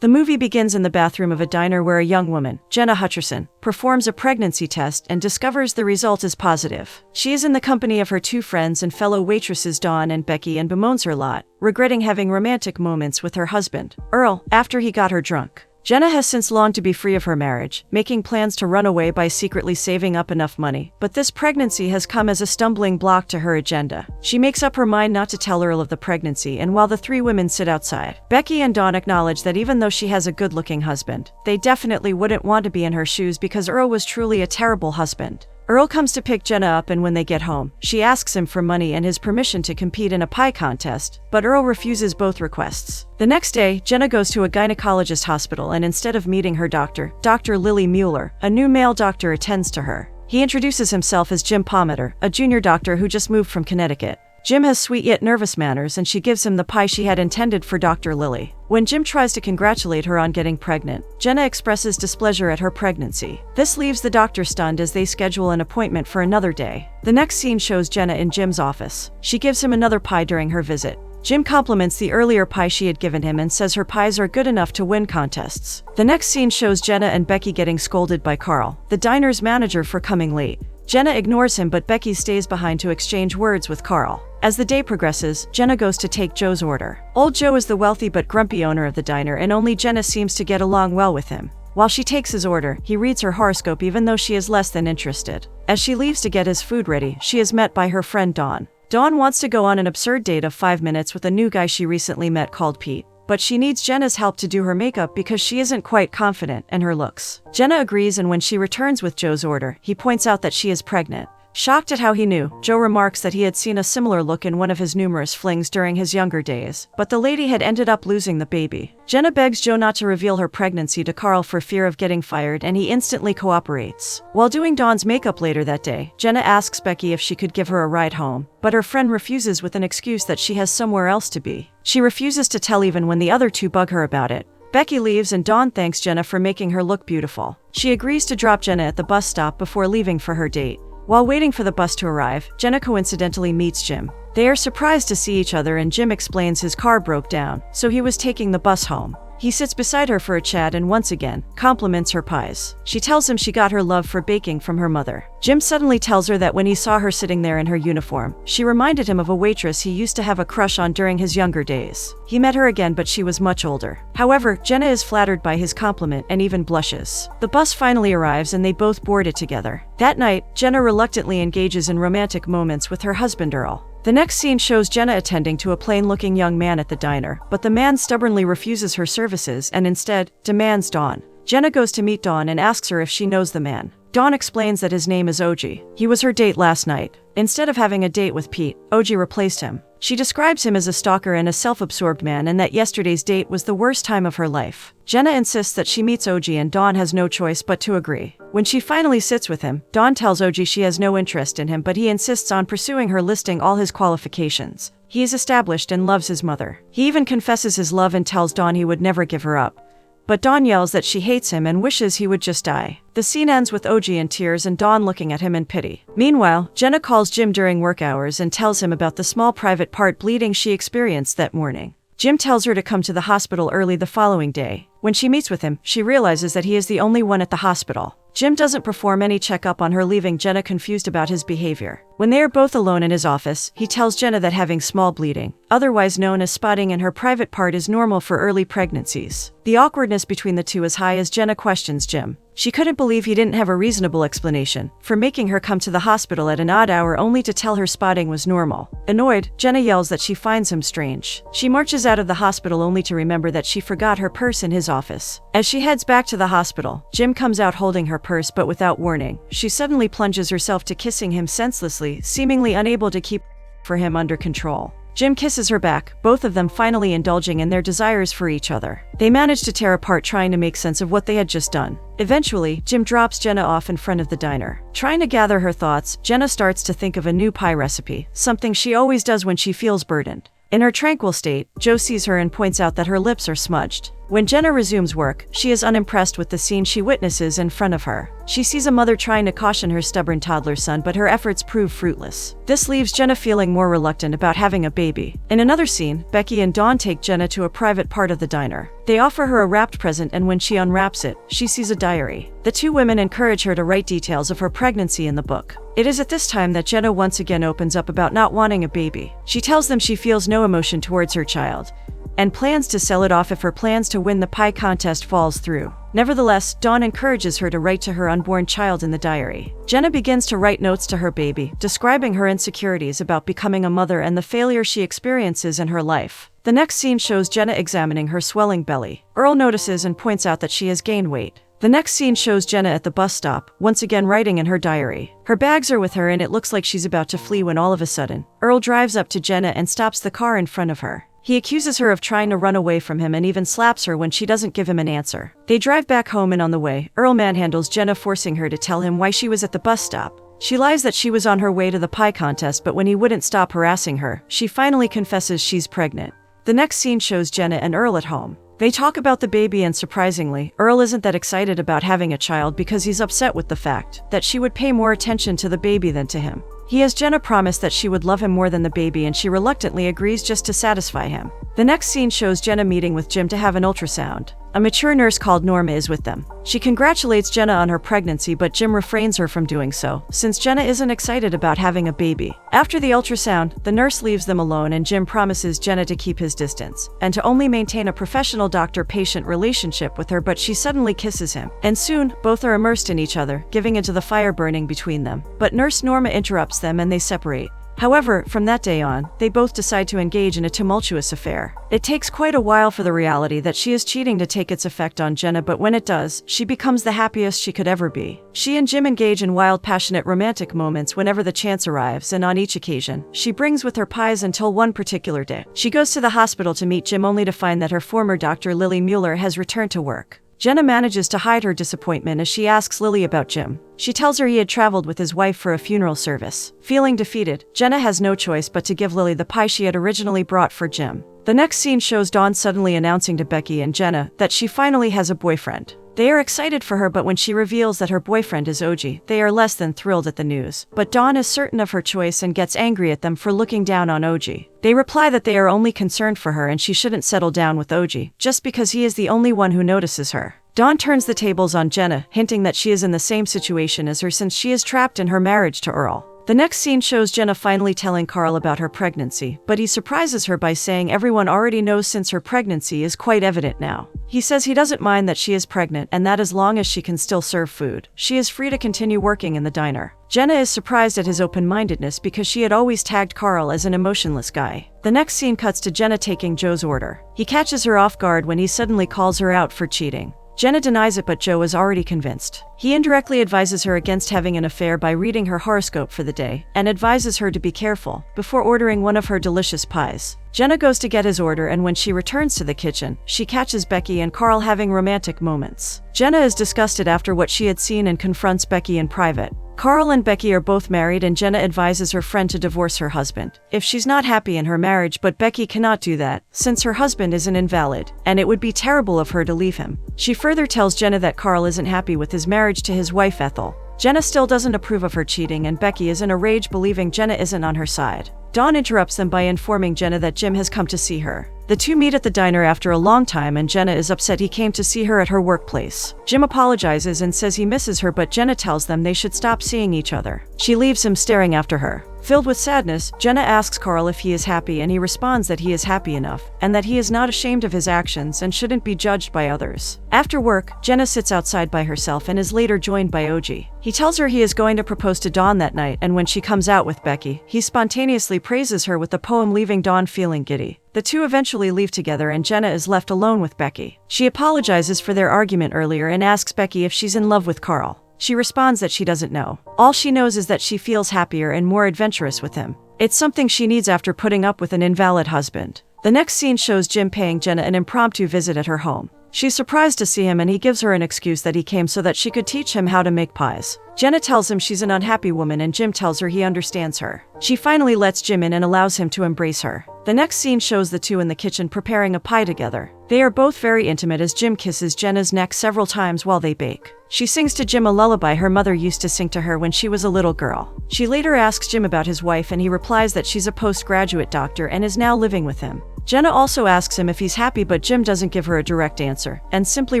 The movie begins in the bathroom of a diner where a young woman, Jenna Hutcherson, performs a pregnancy test and discovers the result is positive. She is in the company of her two friends and fellow waitresses Dawn and Becky and bemoans her lot, regretting having romantic moments with her husband, Earl, after he got her drunk. Jenna has since longed to be free of her marriage, making plans to run away by secretly saving up enough money, but this pregnancy has come as a stumbling block to her agenda. She makes up her mind not to tell Earl of the pregnancy, and while the three women sit outside, Becky and Dawn acknowledge that even though she has a good-looking husband, they definitely wouldn't want to be in her shoes because Earl was truly a terrible husband. Earl comes to pick Jenna up, and when they get home, she asks him for money and his permission to compete in a pie contest, but Earl refuses both requests. The next day, Jenna goes to a gynecologist hospital, and instead of meeting her doctor, Dr. Lily Mueller, a new male doctor attends to her. He introduces himself as Jim Palmeter, a junior doctor who just moved from Connecticut. Jim has sweet yet nervous manners, and she gives him the pie she had intended for Dr. Lily. When Jim tries to congratulate her on getting pregnant, Jenna expresses displeasure at her pregnancy. This leaves the doctor stunned as they schedule an appointment for another day. The next scene shows Jenna in Jim's office. She gives him another pie during her visit. Jim compliments the earlier pie she had given him and says her pies are good enough to win contests. The next scene shows Jenna and Becky getting scolded by Carl, the diner's manager, for coming late. Jenna ignores him, but Becky stays behind to exchange words with Carl. As the day progresses, Jenna goes to take Joe's order. Old Joe is the wealthy but grumpy owner of the diner, and only Jenna seems to get along well with him. While she takes his order, he reads her horoscope even though she is less than interested. As she leaves to get his food ready, she is met by her friend Dawn. Dawn wants to go on an absurd date of 5 minutes with a new guy she recently met called Pete, but she needs Jenna's help to do her makeup because she isn't quite confident in her looks. Jenna agrees, and when she returns with Joe's order, he points out that she is pregnant. Shocked at how he knew, Joe remarks that he had seen a similar look in one of his numerous flings during his younger days, but the lady had ended up losing the baby. Jenna begs Joe not to reveal her pregnancy to Carl for fear of getting fired, and he instantly cooperates. While doing Dawn's makeup later that day, Jenna asks Becky if she could give her a ride home, but her friend refuses with an excuse that she has somewhere else to be. She refuses to tell even when the other two bug her about it. Becky leaves, and Dawn thanks Jenna for making her look beautiful. She agrees to drop Jenna at the bus stop before leaving for her date. While waiting for the bus to arrive, Jenna coincidentally meets Jim. They are surprised to see each other, and Jim explains his car broke down, so he was taking the bus home. He sits beside her for a chat and once again compliments her pies. She tells him she got her love for baking from her mother. Jim suddenly tells her that when he saw her sitting there in her uniform, she reminded him of a waitress he used to have a crush on during his younger days. He met her again, but she was much older. However, Jenna is flattered by his compliment and even blushes. The bus finally arrives, and they both board it together. That night, Jenna reluctantly engages in romantic moments with her husband Earl. The next scene shows Jenna attending to a plain-looking young man at the diner, but the man stubbornly refuses her services and instead demands Dawn. Jenna goes to meet Dawn and asks her if she knows the man. Dawn explains that his name is OG. He was her date last night. Instead of having a date with Pete, OG replaced him. She describes him as a stalker and a self-absorbed man, and that yesterday's date was the worst time of her life. Jenna insists that she meets OG, and Dawn has no choice but to agree. When she finally sits with him, Dawn tells OG she has no interest in him, but he insists on pursuing her, listing all his qualifications. He is established and loves his mother. He even confesses his love and tells Dawn he would never give her up. But Dawn yells that she hates him and wishes he would just die. The scene ends with OG in tears and Dawn looking at him in pity. Meanwhile, Jenna calls Jim during work hours and tells him about the small private part bleeding she experienced that morning. Jim tells her to come to the hospital early the following day. When she meets with him, she realizes that he is the only one at the hospital. Jim doesn't perform any checkup on her, leaving Jenna confused about his behavior. When they are both alone in his office, he tells Jenna that having small bleeding, otherwise known as spotting in her private part, is normal for early pregnancies. The awkwardness between the two is high as Jenna questions Jim. She couldn't believe he didn't have a reasonable explanation for making her come to the hospital at an odd hour only to tell her spotting was normal. Annoyed, Jenna yells that she finds him strange. She marches out of the hospital only to remember that she forgot her purse in his office. As she heads back to the hospital, Jim comes out holding her purse, but without warning, she suddenly plunges herself to kissing him senselessly, seemingly unable to keep for him under control. Jim kisses her back, both of them finally indulging in their desires for each other. They manage to tear apart trying to make sense of what they had just done. Eventually, Jim drops Jenna off in front of the diner. Trying to gather her thoughts, Jenna starts to think of a new pie recipe, something she always does when she feels burdened. In her tranquil state, Joe sees her and points out that her lips are smudged. When Jenna resumes work, she is unimpressed with the scene she witnesses in front of her. She sees a mother trying to caution her stubborn toddler son, but her efforts prove fruitless. This leaves Jenna feeling more reluctant about having a baby. In another scene, Becky and Dawn take Jenna to a private part of the diner. They offer her a wrapped present, and when she unwraps it, she sees a diary. The two women encourage her to write details of her pregnancy in the book. It is at this time that Jenna once again opens up about not wanting a baby. She tells them she feels no emotion towards her child and plans to sell it off if her plans to win the pie contest falls through. Nevertheless, Dawn encourages her to write to her unborn child in the diary. Jenna begins to write notes to her baby, describing her insecurities about becoming a mother and the failure she experiences in her life. The next scene shows Jenna examining her swelling belly. Earl notices and points out that she has gained weight. The next scene shows Jenna at the bus stop, once again writing in her diary. Her bags are with her and it looks like she's about to flee when all of a sudden, Earl drives up to Jenna and stops the car in front of her. He accuses her of trying to run away from him and even slaps her when she doesn't give him an answer. They drive back home, and on the way, Earl manhandles Jenna, forcing her to tell him why she was at the bus stop. She lies that she was on her way to the pie contest, but when he wouldn't stop harassing her, she finally confesses she's pregnant. The next scene shows Jenna and Earl at home. They talk about the baby, and surprisingly, Earl isn't that excited about having a child because he's upset with the fact that she would pay more attention to the baby than to him. He has Jenna promise that she would love him more than the baby, and she reluctantly agrees just to satisfy him. The next scene shows Jenna meeting with Jim to have an ultrasound. A mature nurse called Norma is with them. She congratulates Jenna on her pregnancy, but Jim refrains her from doing so, since Jenna isn't excited about having a baby. After the ultrasound, the nurse leaves them alone, and Jim promises Jenna to keep his distance, and to only maintain a professional doctor-patient relationship with her, but she suddenly kisses him. And soon, both are immersed in each other, giving into the fire burning between them. But Nurse Norma interrupts them and they separate. However, from that day on, they both decide to engage in a tumultuous affair. It takes quite a while for the reality that she is cheating to take its effect on Jenna, but when it does, she becomes the happiest she could ever be. She and Jim engage in wild, passionate, romantic moments whenever the chance arrives, and on each occasion, she brings with her pies until one particular day. She goes to the hospital to meet Jim, only to find that her former doctor, Lily Mueller, has returned to work. Jenna manages to hide her disappointment as she asks Lily about Jim. She tells her he had traveled with his wife for a funeral service. Feeling defeated, Jenna has no choice but to give Lily the pie she had originally brought for Jim. The next scene shows Dawn suddenly announcing to Becky and Jenna that she finally has a boyfriend. They are excited for her, but when she reveals that her boyfriend is OG, they are less than thrilled at the news. But Dawn is certain of her choice and gets angry at them for looking down on OG. They reply that they are only concerned for her and she shouldn't settle down with OG, just because he is the only one who notices her. Dawn turns the tables on Jenna, hinting that she is in the same situation as her since she is trapped in her marriage to Earl. The next scene shows Jenna finally telling Carl about her pregnancy, but he surprises her by saying everyone already knows since her pregnancy is quite evident now. He says he doesn't mind that she is pregnant and that as long as she can still serve food, she is free to continue working in the diner. Jenna is surprised at his open-mindedness because she had always tagged Carl as an emotionless guy. The next scene cuts to Jenna taking Joe's order. He catches her off guard when he suddenly calls her out for cheating. Jenna denies it, but Joe is already convinced. He indirectly advises her against having an affair by reading her horoscope for the day, and advises her to be careful, before ordering one of her delicious pies. Jenna goes to get his order, and when she returns to the kitchen, she catches Becky and Carl having romantic moments. Jenna is disgusted after what she had seen and confronts Becky in private. Carl and Becky are both married, and Jenna advises her friend to divorce her husband if she's not happy in her marriage, but Becky cannot do that since her husband is an invalid, and it would be terrible of her to leave him. She further tells Jenna that Carl isn't happy with his marriage to his wife Ethel. Jenna still doesn't approve of her cheating, and Becky is in a rage, believing Jenna isn't on her side. Dawn interrupts them by informing Jenna that Jim has come to see her. The two meet at the diner after a long time, and Jenna is upset he came to see her at her workplace. Jim apologizes and says he misses her, but Jenna tells them they should stop seeing each other. She leaves him staring after her. Filled with sadness, Jenna asks Carl if he is happy, and he responds that he is happy enough, and that he is not ashamed of his actions and shouldn't be judged by others. After work, Jenna sits outside by herself and is later joined by OG. He tells her he is going to propose to Dawn that night, and when she comes out with Becky, he spontaneously praises her with the poem, leaving Dawn feeling giddy. The two eventually leave together, and Jenna is left alone with Becky. She apologizes for their argument earlier and asks Becky if she's in love with Carl. She responds that she doesn't know. All she knows is that she feels happier and more adventurous with him. It's something she needs after putting up with an invalid husband. The next scene shows Jim paying Jenna an impromptu visit at her home. She's surprised to see him and he gives her an excuse that he came so that she could teach him how to make pies. Jenna tells him she's an unhappy woman and Jim tells her he understands her. She finally lets Jim in and allows him to embrace her. The next scene shows the two in the kitchen preparing a pie together. They are both very intimate as Jim kisses Jenna's neck several times while they bake. She sings to Jim a lullaby her mother used to sing to her when she was a little girl. She later asks Jim about his wife and he replies that she's a postgraduate doctor and is now living with him. Jenna also asks him if he's happy, but Jim doesn't give her a direct answer and simply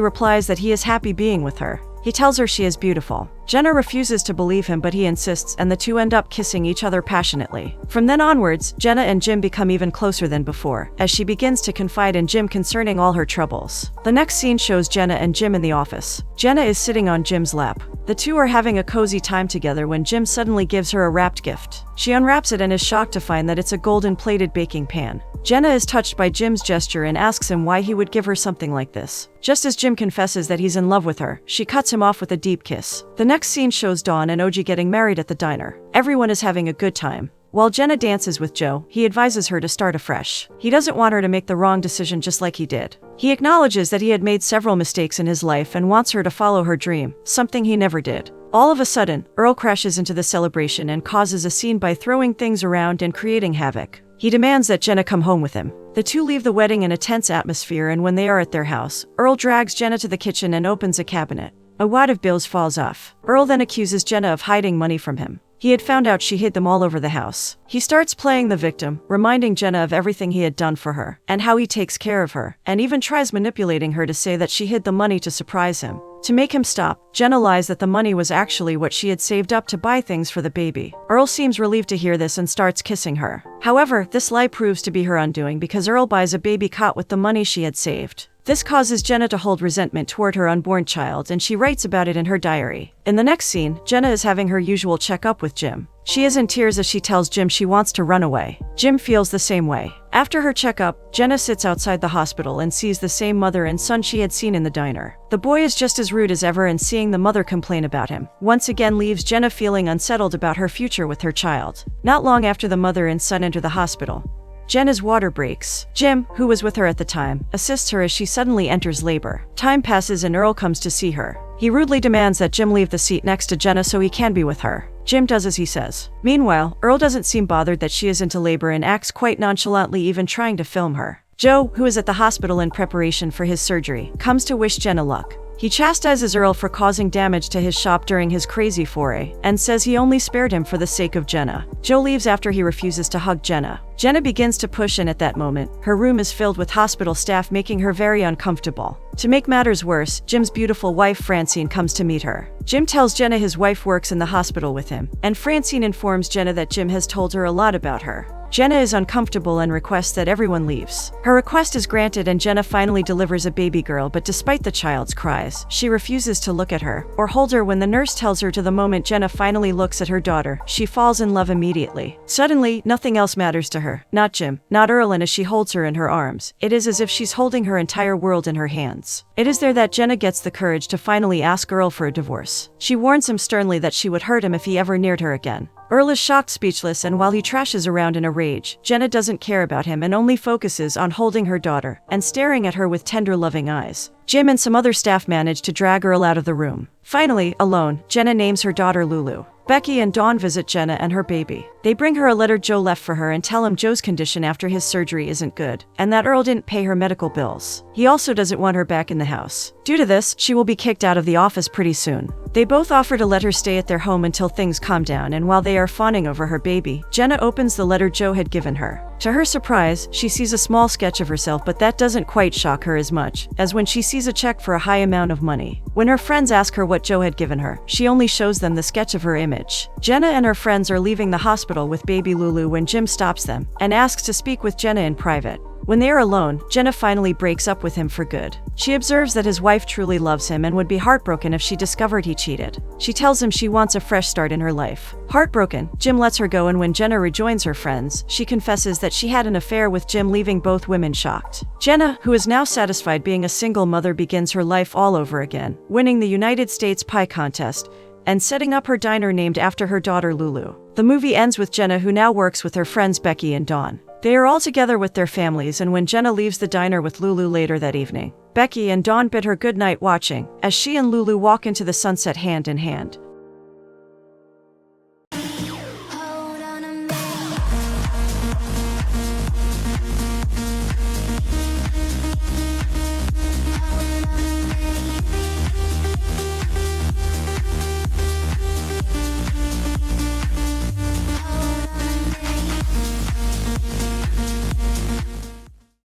replies that he is happy being with her. He tells her she is beautiful. Jenna refuses to believe him, but he insists and the two end up kissing each other passionately. From then onwards, Jenna and Jim become even closer than before, as she begins to confide in Jim concerning all her troubles. The next scene shows Jenna and Jim in the office. Jenna is sitting on Jim's lap. The two are having a cozy time together when Jim suddenly gives her a wrapped gift. She unwraps it and is shocked to find that it's a golden-plated baking pan. Jenna is touched by Jim's gesture and asks him why he would give her something like this. Just as Jim confesses that he's in love with her, she cuts him off with a deep kiss. The next scene shows Dawn and OG getting married at the diner. Everyone is having a good time. While Jenna dances with Joe, he advises her to start afresh. He doesn't want her to make the wrong decision just like he did. He acknowledges that he had made several mistakes in his life and wants her to follow her dream, something he never did. All of a sudden, Earl crashes into the celebration and causes a scene by throwing things around and creating havoc. He demands that Jenna come home with him. The two leave the wedding in a tense atmosphere, and when they are at their house, Earl drags Jenna to the kitchen and opens a cabinet. A wad of bills falls off. Earl then accuses Jenna of hiding money from him. He had found out she hid them all over the house. He starts playing the victim, reminding Jenna of everything he had done for her, and how he takes care of her, and even tries manipulating her to say that she hid the money to surprise him. To make him stop, Jenna lies that the money was actually what she had saved up to buy things for the baby. Earl seems relieved to hear this and starts kissing her. However, this lie proves to be her undoing because Earl buys a baby cot with the money she had saved. This causes Jenna to hold resentment toward her unborn child, and she writes about it in her diary. In the next scene, Jenna is having her usual checkup with Jim. She is in tears as she tells Jim she wants to run away. Jim feels the same way. After her checkup, Jenna sits outside the hospital and sees the same mother and son she had seen in the diner. The boy is just as rude as ever, and seeing the mother complain about him once again leaves Jenna feeling unsettled about her future with her child. Not long after the mother and son enter the hospital, Jenna's water breaks. Jim, who was with her at the time, assists her as she suddenly enters labor. Time passes and Earl comes to see her. He rudely demands that Jim leave the seat next to Jenna so he can be with her. Jim does as he says. Meanwhile, Earl doesn't seem bothered that she is into labor and acts quite nonchalantly, even trying to film her. Joe, who is at the hospital in preparation for his surgery, comes to wish Jenna luck. He chastises Earl for causing damage to his shop during his crazy foray, and says he only spared him for the sake of Jenna. Joe leaves after he refuses to hug Jenna. Jenna begins to push, and at that moment, her room is filled with hospital staff, making her very uncomfortable. To make matters worse, Jim's beautiful wife Francine comes to meet her. Jim tells Jenna his wife works in the hospital with him, and Francine informs Jenna that Jim has told her a lot about her. Jenna is uncomfortable and requests that everyone leaves. Her request is granted and Jenna finally delivers a baby girl, but despite the child's cries, she refuses to look at her or hold her. When the nurse tells her to, the moment Jenna finally looks at her daughter, she falls in love immediately. Suddenly, nothing else matters to her. Not Jim, not Earl, and as she holds her in her arms, it is as if she's holding her entire world in her hands. It is there that Jenna gets the courage to finally ask Earl for a divorce. She warns him sternly that she would hurt him if he ever neared her again. Earl is shocked, speechless, and while he trashes around in a rage, Jenna doesn't care about him and only focuses on holding her daughter and staring at her with tender, loving eyes. Jim and some other staff manage to drag Earl out of the room. Finally, alone, Jenna names her daughter Lulu. Becky and Dawn visit Jenna and her baby. They bring her a letter Joe left for her and tell him Joe's condition after his surgery isn't good, and that Earl didn't pay her medical bills. He also doesn't want her back in the house. Due to this, she will be kicked out of the office pretty soon. They both offer to let her stay at their home until things calm down, and while they are fawning over her baby, Jenna opens the letter Joe had given her. To her surprise, she sees a small sketch of herself, but that doesn't quite shock her as much as when she sees a check for a high amount of money. When her friends ask her what Joe had given her, she only shows them the sketch of her image. Jenna and her friends are leaving the hospital with baby Lulu when Jim stops them and asks to speak with Jenna in private. When they are alone, Jenna finally breaks up with him for good. She observes that his wife truly loves him and would be heartbroken if she discovered he cheated. She tells him she wants a fresh start in her life. Heartbroken, Jim lets her go, and when Jenna rejoins her friends, she confesses that she had an affair with Jim, leaving both women shocked. Jenna, who is now satisfied being a single mother, begins her life all over again, winning the United States Pie Contest and setting up her diner named after her daughter Lulu. The movie ends with Jenna, who now works with her friends Becky and Dawn. They are all together with their families, and when Jenna leaves the diner with Lulu later that evening, Becky and Dawn bid her good night watching, as she and Lulu walk into the sunset hand in hand.